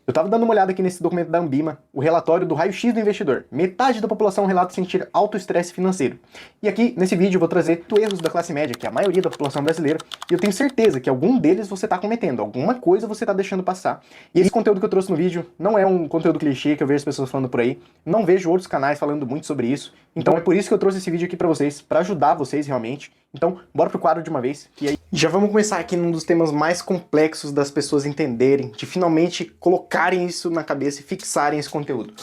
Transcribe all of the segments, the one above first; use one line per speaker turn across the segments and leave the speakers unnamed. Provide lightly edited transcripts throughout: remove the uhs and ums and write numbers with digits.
Eu estava dando uma olhada aqui nesse documento da Ambima, o relatório do raio-x do investidor. Metade da população relata sentir alto estresse financeiro. E aqui, nesse vídeo, eu vou trazer erros da classe média, que é a maioria da população brasileira, e eu tenho certeza que algum deles você está cometendo, alguma coisa você está deixando passar. E esse conteúdo que eu trouxe no vídeo não é um conteúdo clichê que eu vejo as pessoas falando por aí, não vejo outros canais falando muito sobre isso, então é por isso que eu trouxe esse vídeo aqui para vocês, para ajudar vocês realmente. Então, bora pro quadro de uma vez, e aí já vamos começar aqui num dos temas mais complexos das pessoas entenderem, de finalmente colocarem isso na cabeça e fixarem esse conteúdo.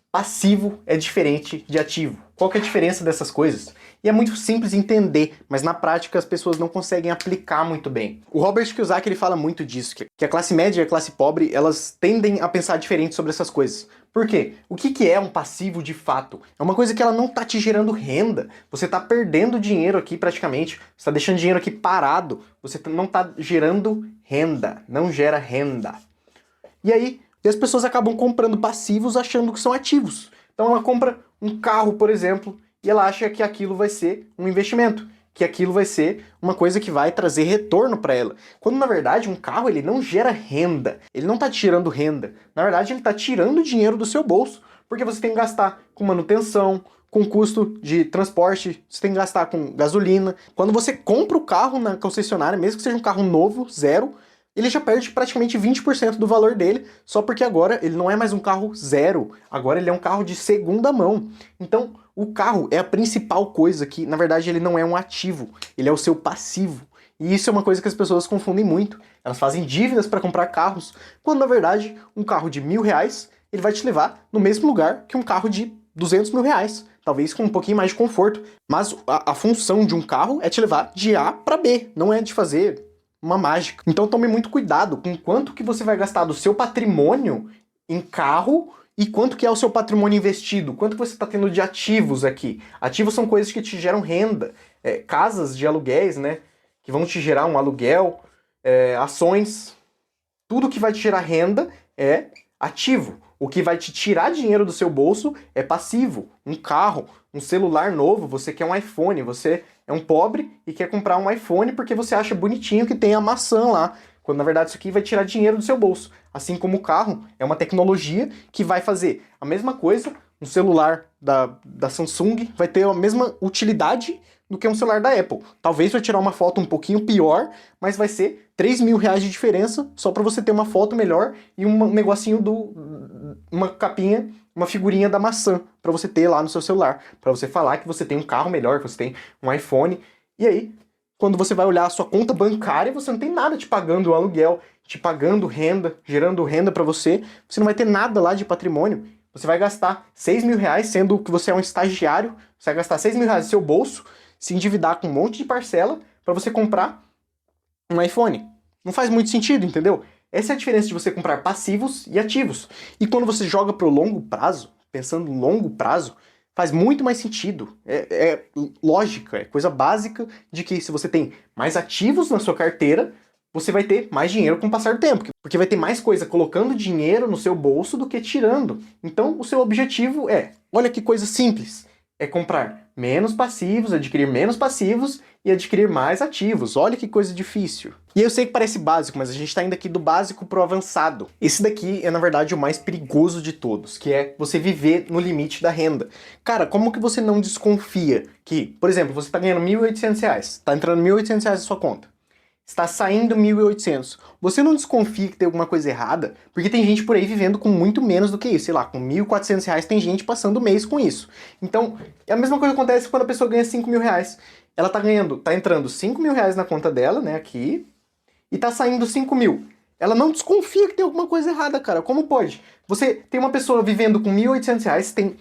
Passivo é diferente de ativo. Qual que é a diferença dessas coisas? E é muito simples entender, mas na prática as pessoas não conseguem aplicar muito bem. O Robert Kiyosaki ele fala muito disso, que a classe média e a classe pobre, elas tendem a pensar diferente sobre essas coisas. Por quê? O que é um passivo de fato? É uma coisa que ela não tá te gerando renda. Você tá perdendo dinheiro aqui praticamente, você tá deixando dinheiro aqui parado, você não tá gerando renda, não gera renda. E aí, as pessoas acabam comprando passivos achando que são ativos. Então ela compra um carro, por exemplo, e ela acha que aquilo vai ser um investimento, que aquilo vai ser uma coisa que vai trazer retorno para ela. Quando na verdade um carro ele não gera renda, ele não está te gerando renda. Na verdade ele está tirando dinheiro do seu bolso, porque você tem que gastar com manutenção, com custo de transporte, você tem que gastar com gasolina. Quando você compra o carro na concessionária, mesmo que seja um carro novo, zero, ele já perde praticamente 20% do valor dele, só porque agora ele não é mais um carro zero, agora ele é um carro de segunda mão. Então, o carro é a principal coisa que, na verdade, ele não é um ativo, ele é o seu passivo. E isso é uma coisa que as pessoas confundem muito. Elas fazem dívidas para comprar carros, quando, na verdade, um carro de R$ 1.000, ele vai te levar no mesmo lugar que um carro de R$ 200.000. Talvez com um pouquinho mais de conforto. Mas a função de um carro é te levar de A para B, não é de fazer uma mágica. Então tome muito cuidado com quanto que você vai gastar do seu patrimônio em carro e quanto que é o seu patrimônio investido, quanto que você está tendo de ativos aqui. Ativos são coisas que te geram renda, casas de aluguéis, né, que vão te gerar um aluguel, ações, tudo que vai te gerar renda é ativo. O que vai te tirar dinheiro do seu bolso é passivo. Um carro, um celular novo, você quer um iPhone, você é um pobre e quer comprar um iPhone porque você acha bonitinho que tem a maçã lá, quando na verdade isso aqui vai tirar dinheiro do seu bolso. Assim como o carro é uma tecnologia que vai fazer a mesma coisa, um celular da Samsung vai ter a mesma utilidade do que um celular da Apple. Talvez vai tirar uma foto um pouquinho pior, mas vai ser R$ 3.000 de diferença só para você ter uma foto melhor e um negocinho uma capinha, uma figurinha da maçã para você ter lá no seu celular, para você falar que você tem um carro melhor, que você tem um iPhone. E aí, quando você vai olhar a sua conta bancária, você não tem nada te pagando o aluguel, te pagando renda, gerando renda para você, você não vai ter nada lá de patrimônio. Você vai gastar R$ 6.000, sendo que você é um estagiário, você vai gastar R$ 6.000 do seu bolso, se endividar com um monte de parcela para você comprar um iPhone. Não faz muito sentido, entendeu? Essa é a diferença de você comprar passivos e ativos. E quando você joga para o longo prazo, pensando no longo prazo, faz muito mais sentido. É lógica, é coisa básica de que se você tem mais ativos na sua carteira, você vai ter mais dinheiro com o passar do tempo. Porque vai ter mais coisa colocando dinheiro no seu bolso do que tirando. Então o seu objetivo olha que coisa simples, é comprar menos passivos, adquirir menos passivos e adquirir mais ativos. Olha que coisa difícil. E eu sei que parece básico, mas a gente tá indo aqui do básico pro avançado. Esse daqui é, na verdade, o mais perigoso de todos, que é você viver no limite da renda. Cara, como que você não desconfia que, por exemplo, você tá ganhando R$ 1.800, tá entrando R$ 1.800 na sua conta, está saindo 1.800. Você não desconfia que tem alguma coisa errada? Porque tem gente por aí vivendo com muito menos do que isso. Sei lá, com R$ 1.400 tem gente passando o mês com isso. Então, é a mesma coisa que acontece quando a pessoa ganha R$ 5.000. Ela tá entrando R$ 5.000 na conta dela, né, aqui, e tá saindo 5.000. Ela não desconfia que tem alguma coisa errada, cara. Como pode? Você tem uma pessoa vivendo com R$ 1.800, tem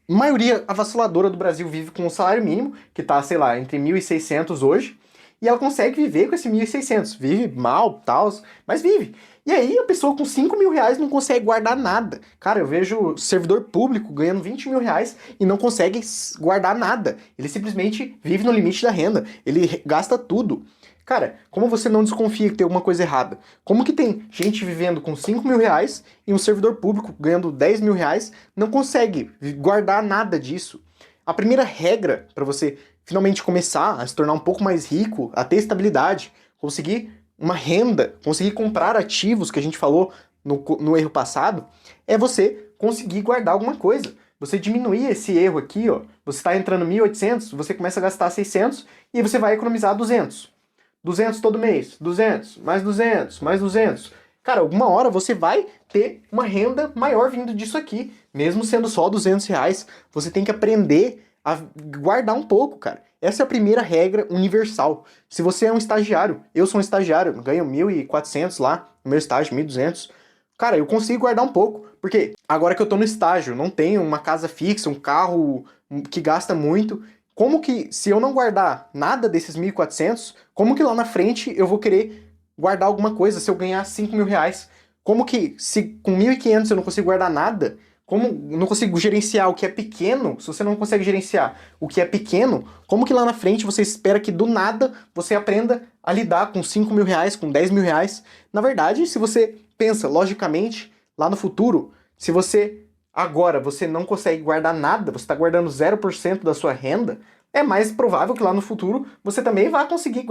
maioria avassaladora do Brasil vive com o salário mínimo, que tá, sei lá, entre 1.600 hoje, e ela consegue viver com esse 1.600. Vive mal, tal, mas vive. E aí a pessoa com R$ 5.000 não consegue guardar nada. Cara, eu vejo servidor público ganhando R$ 20.000 e não consegue guardar nada. Ele simplesmente vive no limite da renda. Ele gasta tudo. Cara, como você não desconfia que tem alguma coisa errada? Como que tem gente vivendo com R$ 5.000 e um servidor público ganhando R$ 10.000 não consegue guardar nada disso? A primeira regra para você finalmente começar a se tornar um pouco mais rico, a ter estabilidade, conseguir uma renda, conseguir comprar ativos que a gente falou no erro passado, é você conseguir guardar alguma coisa. Você diminuir esse erro aqui, ó, você está entrando 1.800, você começa a gastar 600 e aí você vai economizar 200. 200 todo mês, 200, mais 200, mais 200. Cara, alguma hora você vai ter uma renda maior vindo disso aqui, mesmo sendo só R$ 200. Você tem que aprender a guardar um pouco, cara. Essa é a primeira regra universal. Se você é um estagiário, eu sou um estagiário, ganho 1.400 lá, no meu estágio, 1.200. Cara, eu consigo guardar um pouco, porque agora que eu tô no estágio, não tenho uma casa fixa, um carro que gasta muito. Como que, se eu não guardar nada desses 1.400, como que lá na frente eu vou querer guardar alguma coisa se eu ganhar R$ 5.000? Como que, se com 1.500 eu não consigo guardar nada, como não consigo gerenciar o que é pequeno, se você não consegue gerenciar o que é pequeno, como que lá na frente você espera que do nada você aprenda a lidar com R$ 5.000, com R$ 10.000? Na verdade, se você pensa logicamente, lá no futuro, se você agora você não consegue guardar nada, você está guardando 0% da sua renda, é mais provável que lá no futuro você também vai conseguir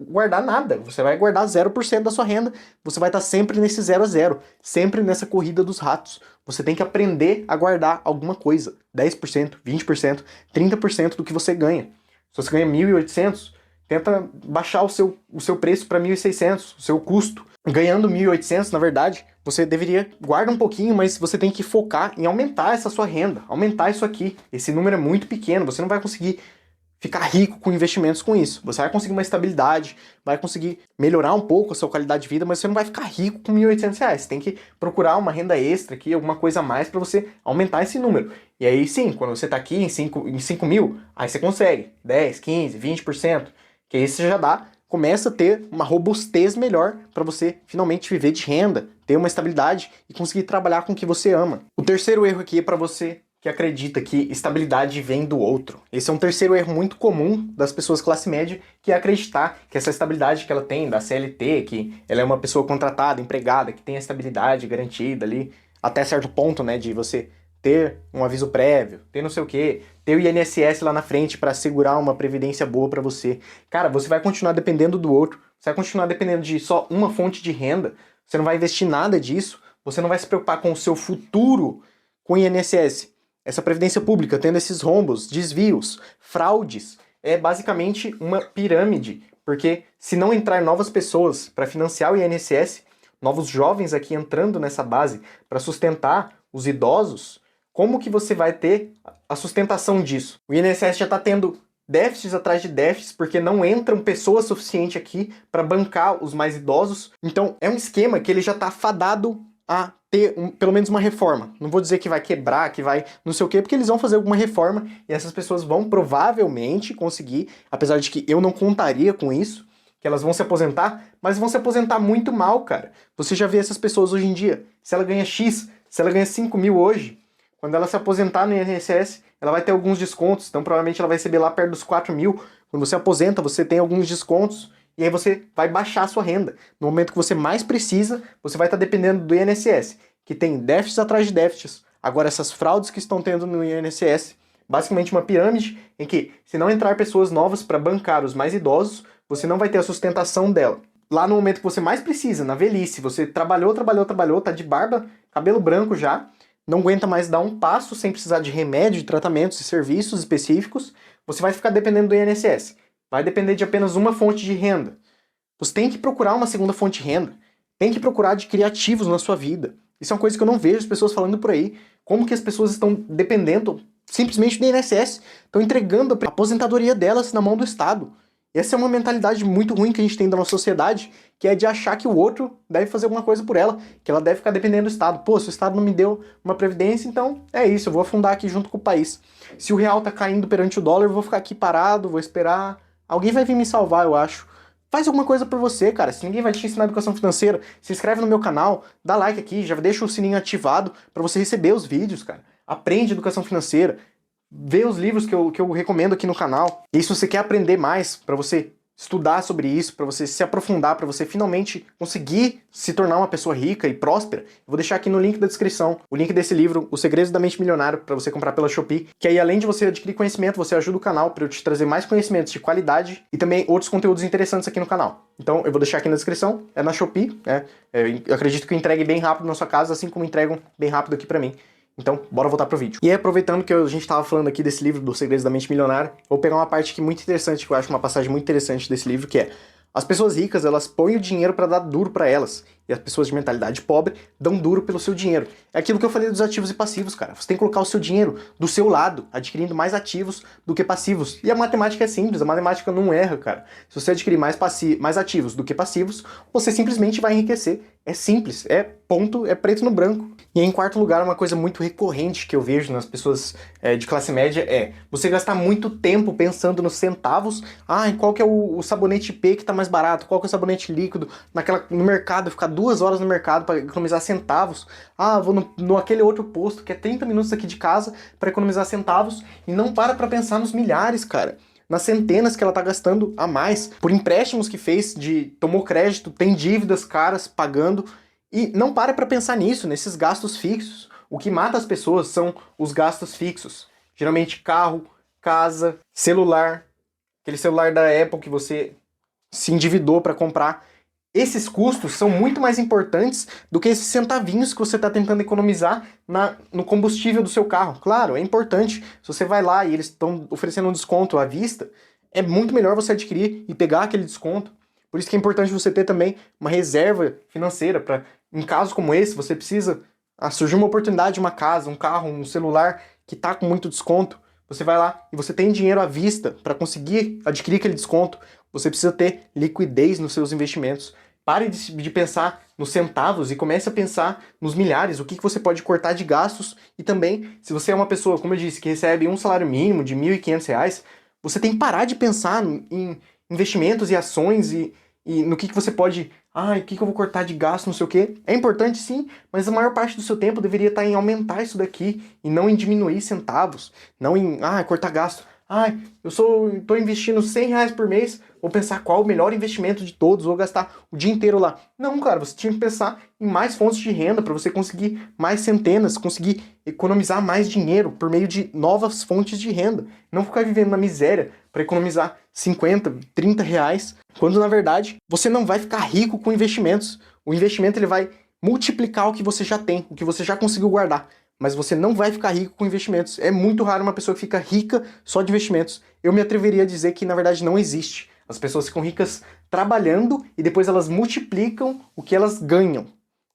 guardar nada. Você vai guardar 0% da sua renda, você vai estar sempre nesse 0 a 0, sempre nessa corrida dos ratos. Você tem que aprender a guardar alguma coisa, 10%, 20%, 30% do que você ganha. Se você ganha 1.800, tenta baixar o seu preço para 1.600, o seu custo. Ganhando 1.800, na verdade, você deveria guardar um pouquinho, mas você tem que focar em aumentar essa sua renda, aumentar isso aqui. Esse número é muito pequeno, você não vai conseguir ficar rico com investimentos com isso. Você vai conseguir uma estabilidade, vai conseguir melhorar um pouco a sua qualidade de vida, mas você não vai ficar rico com R$ 1.800. Você tem que procurar uma renda extra aqui, alguma coisa a mais para você aumentar esse número. E aí sim, quando você está aqui em 5 mil, aí você consegue 10, 15, 20%, que aí você já começa a ter uma robustez melhor para você finalmente viver de renda, ter uma estabilidade e conseguir trabalhar com o que você ama. O terceiro erro aqui é para você que acredita que estabilidade vem do outro. Esse é um terceiro erro muito comum das pessoas classe média, que é acreditar que essa estabilidade que ela tem da CLT, que ela é uma pessoa contratada, empregada, que tem a estabilidade garantida ali, até certo ponto, né, de você ter um aviso prévio, ter não sei o quê, ter o INSS lá na frente para assegurar uma previdência boa para você. Cara, você vai continuar dependendo do outro, você vai continuar dependendo de só uma fonte de renda, você não vai investir nada disso, você não vai se preocupar com o seu futuro com o INSS. Essa previdência pública, tendo esses rombos, desvios, fraudes, é basicamente uma pirâmide, porque se não entrar novas pessoas para financiar o INSS, novos jovens aqui entrando nessa base para sustentar os idosos, como que você vai ter a sustentação disso? O INSS já está tendo déficits atrás de déficits, porque não entram pessoas suficientes aqui para bancar os mais idosos. Então é um esquema que ele já está fadado a ter pelo menos uma reforma. Não vou dizer que vai quebrar, que vai não sei o quê, porque eles vão fazer alguma reforma e essas pessoas vão provavelmente conseguir, apesar de que eu não contaria com isso, que elas vão se aposentar, mas vão se aposentar muito mal, cara. Você já vê essas pessoas hoje em dia. Se ela ganha X, se ela ganha 5 mil hoje, quando ela se aposentar no INSS, ela vai ter alguns descontos, então provavelmente ela vai receber lá perto dos 4 mil. Quando você aposenta, você tem alguns descontos, e aí você vai baixar a sua renda. No momento que você mais precisa, você vai estar dependendo do INSS, que tem déficits atrás de déficits. Agora, essas fraudes que estão tendo no INSS, basicamente uma pirâmide em que, se não entrar pessoas novas para bancar os mais idosos, você não vai ter a sustentação dela. Lá no momento que você mais precisa, na velhice, você trabalhou, tá de barba, cabelo branco já, não aguenta mais dar um passo sem precisar de remédio, de tratamentos e serviços específicos, você vai ficar dependendo do INSS. Vai depender de apenas uma fonte de renda. Você tem que procurar uma segunda fonte de renda. Tem que procurar adquirir ativos na sua vida. Isso é uma coisa que eu não vejo as pessoas falando por aí. Como que as pessoas estão dependendo simplesmente do INSS, estão entregando a aposentadoria delas na mão do Estado. Essa é uma mentalidade muito ruim que a gente tem da nossa sociedade, que é de achar que o outro deve fazer alguma coisa por ela, que ela deve ficar dependendo do Estado. Pô, se o Estado não me deu uma previdência, então é isso, eu vou afundar aqui junto com o país. Se o real tá caindo perante o dólar, eu vou ficar aqui parado, vou esperar. Alguém vai vir me salvar, eu acho. Faz alguma coisa por você, cara. Se ninguém vai te ensinar educação financeira, se inscreve no meu canal, dá like aqui, já deixa o sininho ativado para você receber os vídeos, cara. Aprende educação financeira, vê os livros que eu recomendo aqui no canal. E se você quer aprender mais, para você estudar sobre isso, para você se aprofundar, para você finalmente conseguir se tornar uma pessoa rica e próspera, eu vou deixar aqui no link da descrição o link desse livro, Os Segredos da Mente Milionária, para você comprar pela Shopee, que aí além de você adquirir conhecimento, você ajuda o canal para eu te trazer mais conhecimentos de qualidade e também outros conteúdos interessantes aqui no canal. Então eu vou deixar aqui na descrição, é na Shopee, né? Eu acredito que eu entregue bem rápido na sua casa, assim como entregam bem rápido aqui para mim. Então, bora voltar pro vídeo. E aí, aproveitando que a gente tava falando aqui desse livro, dos Segredos da Mente Milionária, vou pegar uma parte aqui muito interessante, que eu acho uma passagem muito interessante desse livro, que é: as pessoas ricas, elas põem o dinheiro para dar duro para elas, e as pessoas de mentalidade pobre dão duro pelo seu dinheiro. É aquilo que eu falei dos ativos e passivos, cara. Você tem que colocar o seu dinheiro do seu lado, adquirindo mais ativos do que passivos. E a matemática é simples, a matemática não erra, cara. Se você adquirir mais ativos do que passivos, você simplesmente vai enriquecer. É simples, é ponto, é preto no branco. E em quarto lugar, uma coisa muito recorrente que eu vejo nas pessoas de classe média é você gastar muito tempo pensando nos centavos. Ah, qual que é o sabonete P que tá mais barato? Qual que é o sabonete líquido? No mercado, ficar 2 horas no mercado para economizar centavos. Ah, vou no aquele outro posto que é 30 minutos aqui de casa para economizar centavos. E não para pensar nos milhares, cara. Nas centenas que ela tá gastando a mais por empréstimos que fez, tomou crédito, tem dívidas caras pagando. E não para pensar nisso, nesses gastos fixos. O que mata as pessoas são os gastos fixos. Geralmente carro, casa, celular, aquele celular da Apple que você se endividou para comprar. Esses custos são muito mais importantes do que esses centavinhos que você está tentando economizar no combustível do seu carro. Claro, é importante. Se você vai lá e eles estão oferecendo um desconto à vista, é muito melhor você adquirir e pegar aquele desconto. Por isso que é importante você ter também uma reserva financeira para, em casos como esse, você precisa surgir uma oportunidade, uma casa, um carro, um celular que está com muito desconto. Você vai lá e você tem dinheiro à vista para conseguir adquirir aquele desconto. Você precisa ter liquidez nos seus investimentos. Pare de pensar nos centavos e comece a pensar nos milhares, o que você pode cortar de gastos. E também, se você é uma pessoa, como eu disse, que recebe um salário mínimo de R$ 1.500, você tem que parar de pensar em investimentos e ações e no que você pode... o que eu vou cortar de gasto, não sei o quê. É importante sim, mas a maior parte do seu tempo deveria estar em aumentar isso daqui e não em diminuir centavos, não em cortar gasto. Tô investindo R$ 100 por mês, vou pensar qual o melhor investimento de todos, vou gastar o dia inteiro lá. Não, cara, você tinha que pensar em mais fontes de renda para você conseguir mais centenas, conseguir economizar mais dinheiro por meio de novas fontes de renda. Não ficar vivendo na miséria para economizar 50, 30 reais, quando na verdade você não vai ficar rico com investimentos. O investimento ele vai multiplicar o que você já tem, o que você já conseguiu guardar. Mas você não vai ficar rico com investimentos. É muito raro uma pessoa que fica rica só de investimentos. Eu me atreveria a dizer que, na verdade, não existe. As pessoas ficam ricas trabalhando e depois elas multiplicam o que elas ganham.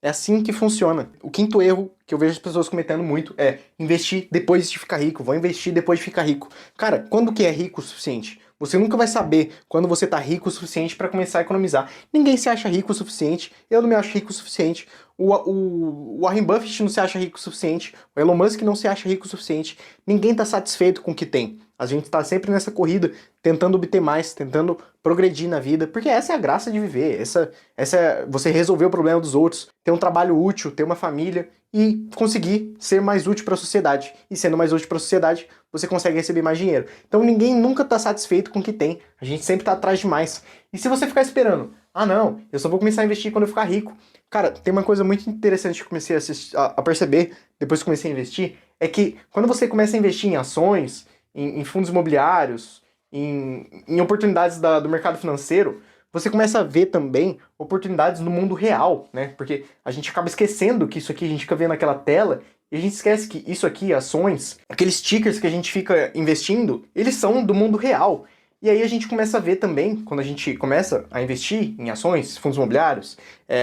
É assim que funciona. O quinto erro que eu vejo as pessoas cometendo muito é investir depois de ficar rico. Vou investir depois de ficar rico. Cara, quando que é rico o suficiente? Você nunca vai saber quando você tá rico o suficiente para começar a economizar. Ninguém se acha rico o suficiente. Eu não me acho rico o suficiente. O Warren Buffett não se acha rico o suficiente. O Elon Musk não se acha rico o suficiente. Ninguém tá satisfeito com o que tem. A gente tá sempre nessa corrida, tentando obter mais, tentando progredir na vida, porque essa é a graça de viver. Essa é você resolver o problema dos outros, ter um trabalho útil, ter uma família e conseguir ser mais útil para a sociedade. E sendo mais útil para a sociedade, você consegue receber mais dinheiro. Então ninguém nunca tá satisfeito com o que tem. A gente sempre tá atrás de mais. E se você ficar esperando, não, eu só vou começar a investir quando eu ficar rico. Cara, tem uma coisa muito interessante que eu comecei a perceber depois que comecei a investir, é que quando você começa a investir em ações, em fundos imobiliários, em oportunidades do mercado financeiro, você começa a ver também oportunidades no mundo real, né? Porque a gente acaba esquecendo que isso aqui a gente fica vendo naquela tela e a gente esquece que isso aqui, ações, aqueles tickers que a gente fica investindo, eles são do mundo real. E aí a gente começa a ver também, quando a gente começa a investir em ações, fundos imobiliários,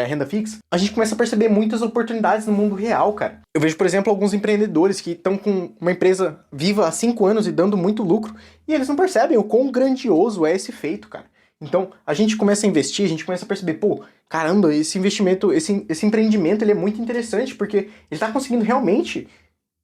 renda fixa, a gente começa a perceber muitas oportunidades no mundo real, cara. Eu vejo, por exemplo, alguns empreendedores que estão com uma empresa viva há 5 anos e dando muito lucro, e eles não percebem o quão grandioso é esse feito, cara. Então, a gente começa a investir, a gente começa a perceber, caramba, esse investimento, esse empreendimento, ele é muito interessante, porque ele está conseguindo realmente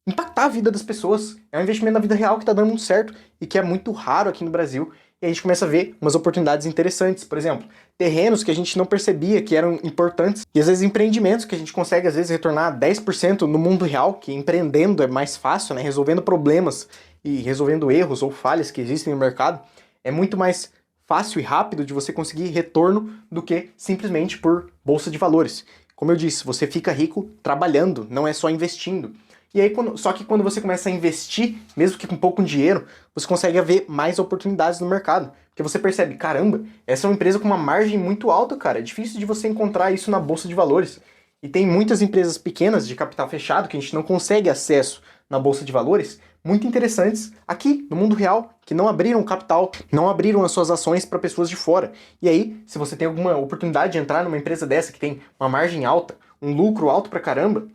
impactar a vida das pessoas. É um investimento na vida real que está dando muito certo e que é muito raro aqui no Brasil. E a gente começa a ver umas oportunidades interessantes. Por exemplo, terrenos que a gente não percebia que eram importantes. E às vezes empreendimentos que a gente consegue às vezes retornar 10% no mundo real, que empreendendo é mais fácil, né? Resolvendo problemas e resolvendo erros ou falhas que existem no mercado. É muito mais fácil e rápido de você conseguir retorno do que simplesmente por bolsa de valores. Como eu disse, você fica rico trabalhando, não é só investindo. E aí, só que quando você começa a investir, mesmo que com pouco dinheiro, você consegue ver mais oportunidades no mercado. Porque você percebe, caramba, essa é uma empresa com uma margem muito alta, cara. É difícil de você encontrar isso na bolsa de valores. E tem muitas empresas pequenas de capital fechado que a gente não consegue acesso na bolsa de valores, muito interessantes aqui no mundo real, que não abriram capital, não abriram as suas ações para pessoas de fora. E aí, se você tem alguma oportunidade de entrar numa empresa dessa que tem uma margem alta, um lucro alto pra caramba,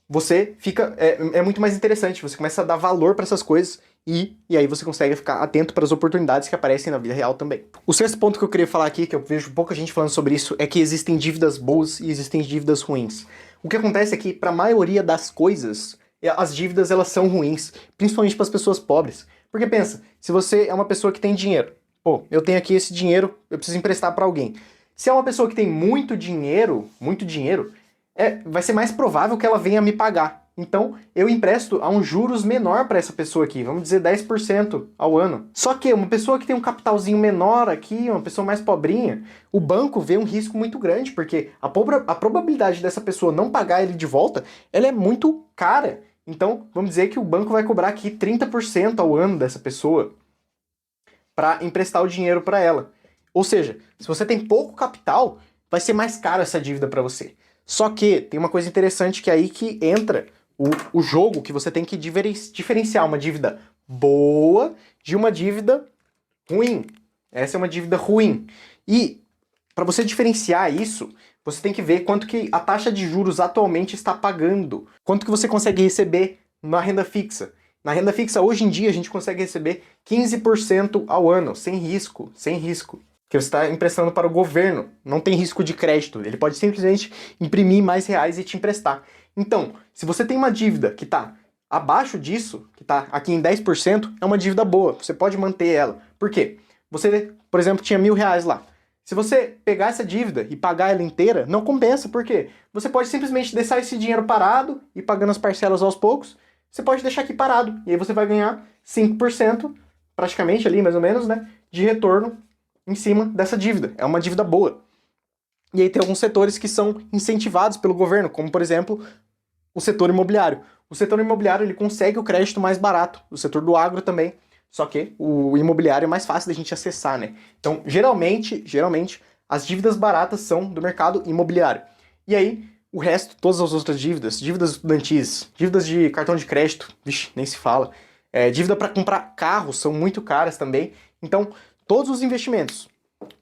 você fica é muito mais interessante, você começa a dar valor para essas coisas e aí você consegue ficar atento para as oportunidades que aparecem na vida real também. O sexto ponto que eu queria falar aqui, que eu vejo pouca gente falando sobre isso, é que existem dívidas boas e existem dívidas ruins. O que acontece é que para a maioria das coisas, as dívidas elas são ruins, principalmente para as pessoas pobres. Porque pensa, se você é uma pessoa que tem dinheiro, pô, eu tenho aqui esse dinheiro, eu preciso emprestar para alguém. Se é uma pessoa que tem muito dinheiro, vai ser mais provável que ela venha me pagar. Então, eu empresto a um juros menor para essa pessoa aqui, vamos dizer 10% ao ano. Só que uma pessoa que tem um capitalzinho menor aqui, uma pessoa mais pobrinha, o banco vê um risco muito grande, porque a probabilidade dessa pessoa não pagar ele de volta, ela é muito cara. Então, vamos dizer que o banco vai cobrar aqui 30% ao ano dessa pessoa para emprestar o dinheiro para ela. Ou seja, se você tem pouco capital, vai ser mais caro essa dívida para você. Só que tem uma coisa interessante que é aí que entra o jogo, que você tem que diferenciar uma dívida boa de uma dívida ruim. Essa é uma dívida ruim. E para você diferenciar isso, você tem que ver quanto que a taxa de juros atualmente está pagando. Quanto que você consegue receber na renda fixa. Na renda fixa, hoje em dia, a gente consegue receber 15% ao ano, sem risco, sem risco. Que você está emprestando para o governo, não tem risco de crédito, ele pode simplesmente imprimir mais reais e te emprestar. Então, se você tem uma dívida que está abaixo disso, que está aqui em 10%, é uma dívida boa, você pode manter ela. Por quê? Você, por exemplo, tinha R$1.000 lá. Se você pegar essa dívida e pagar ela inteira, não compensa, por quê? Você pode simplesmente deixar esse dinheiro parado e pagando as parcelas aos poucos, você pode deixar aqui parado, e aí você vai ganhar 5%, praticamente ali, mais ou menos, né, de retorno em cima dessa dívida. É uma dívida boa. E aí tem alguns setores que são incentivados pelo governo, como, por exemplo, o setor imobiliário. O setor imobiliário ele consegue o crédito mais barato, o setor do agro também, só que o imobiliário é mais fácil da gente acessar, né? Então, geralmente, as dívidas baratas são do mercado imobiliário. E aí, o resto, todas as outras dívidas estudantis, dívidas de cartão de crédito, vixe, nem se fala, dívida para comprar carros são muito caras também. Então, todos os investimentos,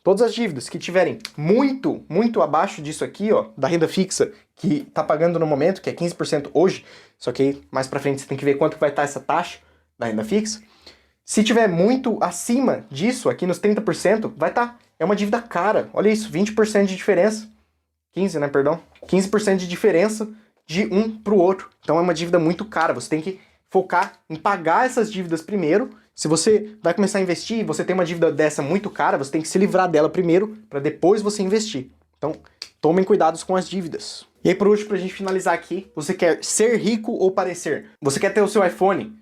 todas as dívidas que tiverem muito, muito abaixo disso aqui, ó, da renda fixa, que tá pagando no momento, que é 15% hoje, só que aí, mais pra frente você tem que ver quanto vai estar essa taxa da renda fixa. Se tiver muito acima disso, aqui nos 30%, vai estar. É uma dívida cara. Olha isso, 20% de diferença. 15, né, perdão. 15% de diferença de um pro outro. Então é uma dívida muito cara. Você tem que focar em pagar essas dívidas primeiro. Se você vai começar a investir e você tem uma dívida dessa muito cara, você tem que se livrar dela primeiro para depois você investir. Então, tomem cuidados com as dívidas. E aí, por último, pra gente finalizar aqui, você quer ser rico ou parecer? Você quer ter o seu iPhone,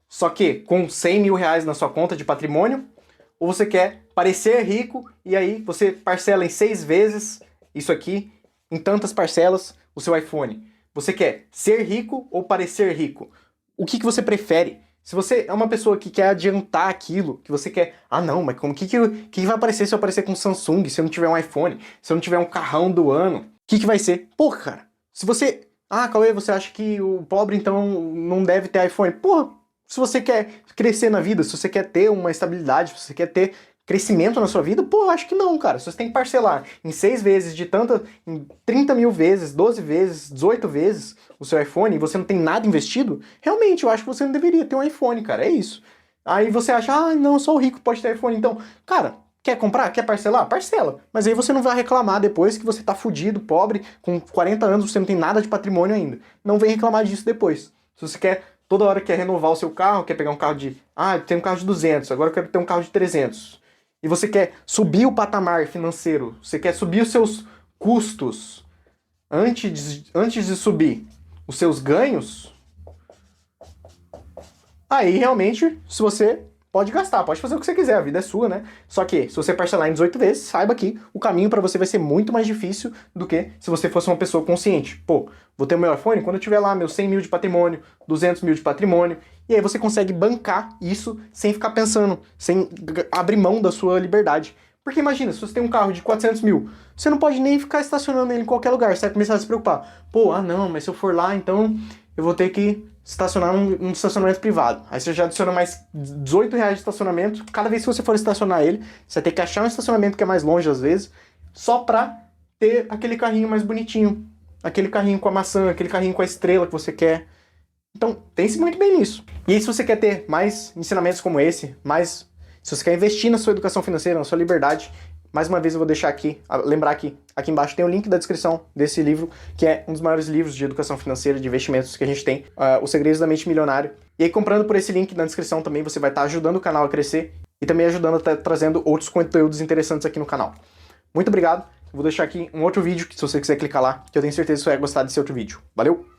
só que com R$100.000 na sua conta de patrimônio? Ou você quer parecer rico e aí você parcela em 6 vezes isso aqui, em tantas parcelas, o seu iPhone? Você quer ser rico ou parecer rico? O que você prefere? Se você é uma pessoa que quer adiantar aquilo, que você quer... Ah, não, mas como que vai aparecer se eu aparecer com Samsung, se eu não tiver um iPhone, se eu não tiver um carrão do ano? O que vai ser? Porra, cara, se você... Ah, Cauê, você acha que o pobre, então, não deve ter iPhone? Porra, se você quer crescer na vida, se você quer ter uma estabilidade, se você quer ter crescimento na sua vida, pô, eu acho que não, cara. Se você tem que parcelar em 6 vezes, em 30 mil vezes, 12 vezes, 18 vezes o seu iPhone e você não tem nada investido, realmente eu acho que você não deveria ter um iPhone, cara. É isso. Aí você acha, ah, não, só o rico pode ter iPhone. Então, cara, quer comprar? Quer parcelar? Parcela. Mas aí você não vai reclamar depois que você tá fudido, pobre, com 40 anos, você não tem nada de patrimônio ainda. Não vem reclamar disso depois. Se você quer, toda hora quer renovar o seu carro, quer pegar um carro de... Ah, eu tenho um carro de 200, agora eu quero ter um carro de 300. E você quer subir o patamar financeiro, você quer subir os seus custos antes de subir os seus ganhos, aí realmente, se você pode gastar, pode fazer o que você quiser, a vida é sua, né? Só que, se você parcelar em 18 vezes, saiba que o caminho para você vai ser muito mais difícil do que se você fosse uma pessoa consciente. Pô, vou ter o meu iPhone quando eu tiver lá meus 100 mil de patrimônio, 200 mil de patrimônio, e aí você consegue bancar isso sem ficar pensando, sem abrir mão da sua liberdade. Porque imagina, se você tem um carro de 400 mil, você não pode nem ficar estacionando ele em qualquer lugar, você vai começar a se preocupar. Pô, não, mas se eu for lá, então eu vou ter que estacionar num estacionamento privado. Aí você já adiciona mais R$18 de estacionamento. Cada vez que você for estacionar ele, você vai ter que achar um estacionamento que é mais longe às vezes, só pra ter aquele carrinho mais bonitinho. Aquele carrinho com a maçã, aquele carrinho com a estrela que você quer. Então, pense muito bem nisso. E aí, se você quer ter mais ensinamentos como esse, se você quer investir na sua educação financeira, na sua liberdade, mais uma vez eu vou deixar aqui, lembrar que aqui embaixo tem o link da descrição desse livro, que é um dos maiores livros de educação financeira, de investimentos que a gente tem, Os Segredos da Mente Milionária. E aí, comprando por esse link na descrição também, você vai estar ajudando o canal a crescer e também ajudando a estar trazendo outros conteúdos interessantes aqui no canal. Muito obrigado. Eu vou deixar aqui um outro vídeo, que se você quiser clicar lá, que eu tenho certeza que você vai gostar desse outro vídeo. Valeu!